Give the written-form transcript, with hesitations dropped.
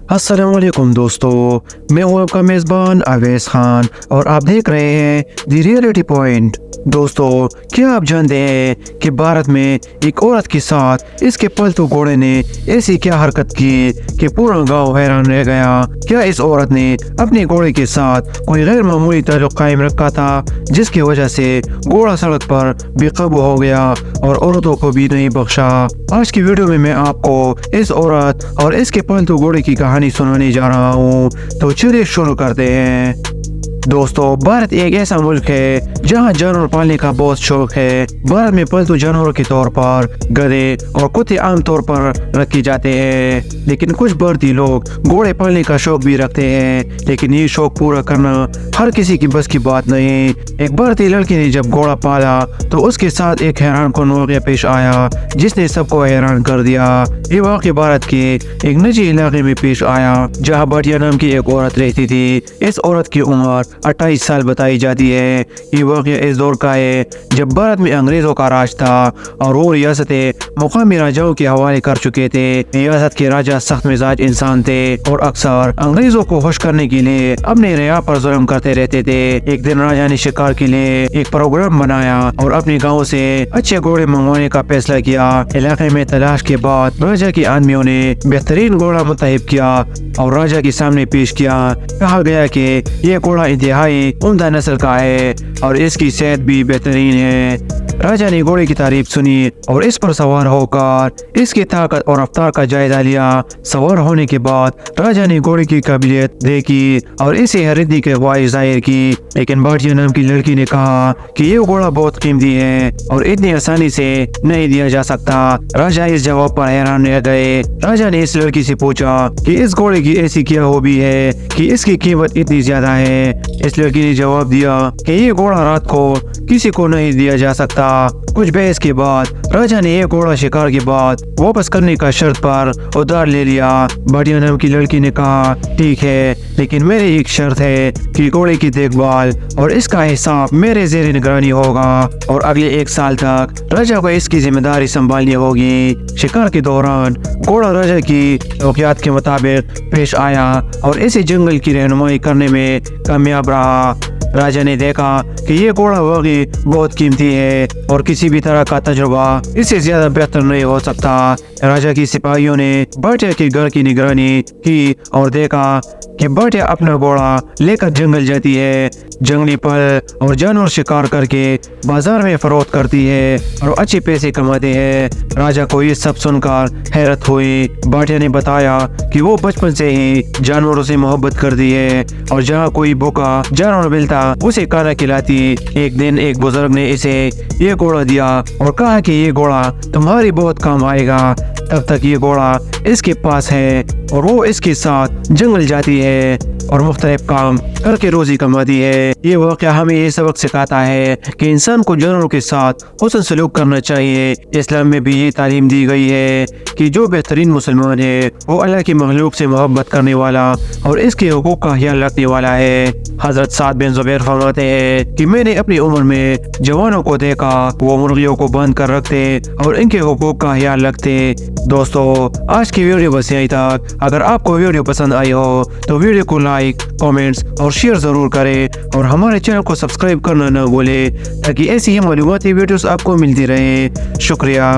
अस्सलाम वालेकुम दोस्तों, मैं हूं आपका मेज़बान अवैस खान और आप देख रहे हैं दी रियलिटी पॉइंट। दोस्तों, क्या आप जानते हैं कि भारत में एक औरत के साथ इसके पालतू घोड़े ने ऐसी क्या हरकत की कि पूरा गांव हैरान रह गया। क्या इस औरत ने अपने घोड़े के साथ कोई गैर मामूली ताल्लुक कायम रखा था, जिसकी वजह से घोड़ा सड़क पर बेकाबू हो गया और औरतों को भी नहीं बख्शा। आज की वीडियो में मैं आपको इस औरत और इसके पालतू घोड़े की कहानी सुनाने जा रहा हूँ, तो चलिए शुरू करते हैं। दोस्तों, भारत एक ऐसा मुल्क है जहाँ जानवर पालने का बहुत शौक है। भारत में पालतू जानवरों के तौर पर गधे और कुत्ते आम तौर पर रखे जाते हैं, लेकिन कुछ भारतीय लोग घोड़े पालने का शौक भी रखते हैं, लेकिन ये शौक पूरा करना हर किसी की बस की बात नहीं। एक भारतीय लड़की ने जब घोड़ा पाला तो उसके साथ एक हैरान कौन वाक़या पेश आया जिसने सबको हैरान कर दिया। ये वाक़या भारत के एक निजी इलाके में पेश आया जहाँ भाटिया नाम की एक औरत रहती थी। इस औरत की उम्र 28 साल बताई जाती है। ये वाक़या इस दौर का है जब भारत में अंग्रेजों का राज था और वो रियासतें मुकामी राजाओं के हवाले कर चुके थे। रियासत के राजा सख्त मिजाज इंसान थे और अक्सर अंग्रेजों को खुश करने के लिए अपने रिया पर जुल्म करते रहते थे। एक दिन राजा ने शिकार के लिए एक प्रोग्राम बनाया और अपने गाँव से अच्छे घोड़े मंगवाने का फैसला किया। इलाके में तलाश के बाद राजा के आदमियों ने बेहतरीन घोड़ा मुंतखब किया और राजा के सामने पेश किया। कहा गया कि यह घोड़ा इंतहाई उम्दा नस्ल का है और इसकी सेहत भी बेहतरीन है। राजा ने घोड़े की तारीफ सुनी और इस पर सवार होकर इसकी ताकत और रफ्तार का जायजा लिया। सवार होने के बाद राजा ने घोड़े की काबिलियत देखी और इसे खरीदने के ख्वाहिश जाहिर की, लेकिन भाटिया नाम की लड़की ने कहा कि ये घोड़ा बहुत कीमती है और इतनी आसानी से नहीं दिया जा सकता। राजा इस जवाब पर हैरान रह गए। राजा ने इस लड़की से पूछा कि इस घोड़े की ऐसी क्या खूबी है कि इसकी कीमत इतनी ज्यादा है। इस लड़की ने जवाब दिया कि ये घोड़ा रात को किसी को नहीं दिया जा सकता। कुछ बहस के बाद राजा ने ये घोड़ा शिकार के बाद वापस करने का शर्त पर उधार ले लिया। भाटिया नाम की लड़की ने कहा, ठीक है, लेकिन मेरी एक शर्त है कि घोड़े की देखभाल और इसका हिसाब मेरे ज़ेरे निगरानी होगा और अगले 1 साल तक राजा को इसकी जिम्मेदारी संभालनी होगी। शिकार के दौरान घोड़ा राजा की औक़ियात के मुताबिक पेश आया और इसे जंगल की रहनुमाई करने में कामयाब रहा। राजा ने देखा कि ये घोड़ा वाकई बहुत कीमती है और किसी भी तरह का तजुर्बा इससे ज्यादा बेहतर नहीं हो सकता। राजा की सिपाहियों ने भाटिया के घर की निगरानी की और देखा कि भाटिया अपना घोड़ा लेकर जंगल जाती है, जंगली फल और जानवर शिकार करके बाजार में फरोख्त करती है और अच्छे पैसे कमाते हैं। राजा को ये सब सुनकर हैरत हुई। भाटिया ने बताया कि वो बचपन से ही जानवरों से मोहब्बत करती है और जहाँ कोई भूखा जानवर मिलता उसे खाना खिलाती। एक दिन एक बुजुर्ग ने इसे ये घोड़ा दिया और कहा कि ये घोड़ा तुम्हारी बहुत काम आएगा। तब तक ये घोड़ा इसके पास है और वो इसके साथ जंगल जाती है और मुख्तलिफ काम करके रोजी कमाती है। ये वाक़या हमें ये सबक सिखाता है कि इंसान को जानवरों के साथ हुस्न सलूक करना चाहिए। इस्लाम में भी ये तालीम दी गई है कि जो बेहतरीन मुसलमान है वो अल्लाह की मखलूक से मोहब्बत करने वाला और इसके हुकूक का ख्याल रखने वाला है। हजरत साद बिन जुबैर फरमाते हैं कि मैंने अपनी उम्र में जवानों को देखा, वो मुर्गियों को बांध कर रखते और इनके हुकूक का ख्याल रखते। दोस्तों, आज की वीडियो बस यहीं तक। अगर आपको वीडियो पसंद आई हो तो वीडियो को लाइक, कमेंट्स और शेयर जरूर करें और हमारे चैनल को सब्सक्राइब करना न भूलें ताकि ऐसी ही मालूमाती वीडियोस आपको मिलती रहे। शुक्रिया।